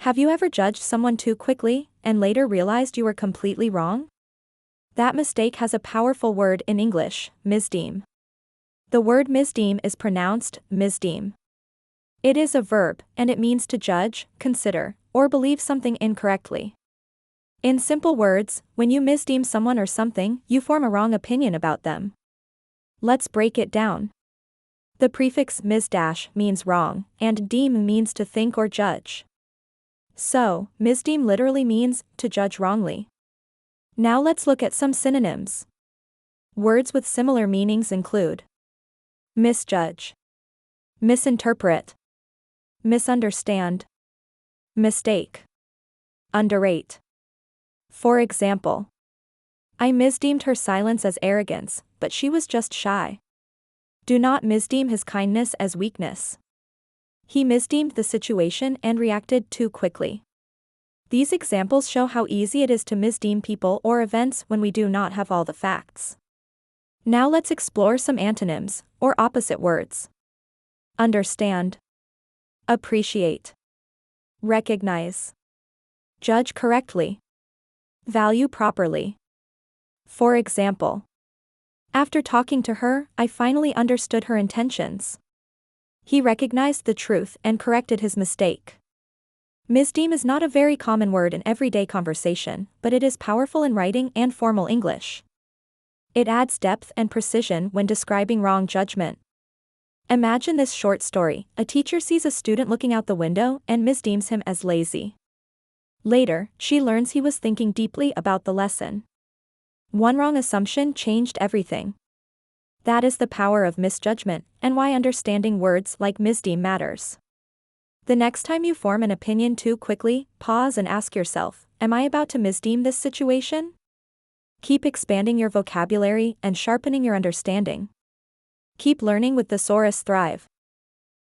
Have you ever judged someone too quickly and later realized you were completely wrong? That mistake has a powerful word in English, misdeem. The word misdeem is pronounced misdeem. It is a verb, and it means to judge, consider, or believe something incorrectly. In simple words, when you misdeem someone or something, you form a wrong opinion about them. Let's break it down. The prefix mis- means wrong, and deem means to think or judge. So, misdeem literally means to judge wrongly. Now let's look at some synonyms. Words with similar meanings include misjudge, misinterpret, misunderstand, mistake, underrate. For example, I misdeemed her silence as arrogance, but she was just shy. Do not misdeem his kindness as weakness. He misdeemed the situation and reacted too quickly. These examples show how easy it is to misdeem people or events when we do not have all the facts. Now let's explore some antonyms, or opposite words. Understand, appreciate, recognize, judge correctly, value properly. For example, after talking to her, I finally understood her intentions. He recognized the truth and corrected his mistake. Misdeem is not a very common word in everyday conversation, but it is powerful in writing and formal English. It adds depth and precision when describing wrong judgment. Imagine this short story: a teacher sees a student looking out the window and misdeems him as lazy. Later, she learns he was thinking deeply about the lesson. One wrong assumption changed everything. That is the power of misjudgment, and why understanding words like misdeem matters. The next time you form an opinion too quickly, pause and ask yourself, am I about to misdeem this situation? Keep expanding your vocabulary and sharpening your understanding. Keep learning with Thesaurus Thrive.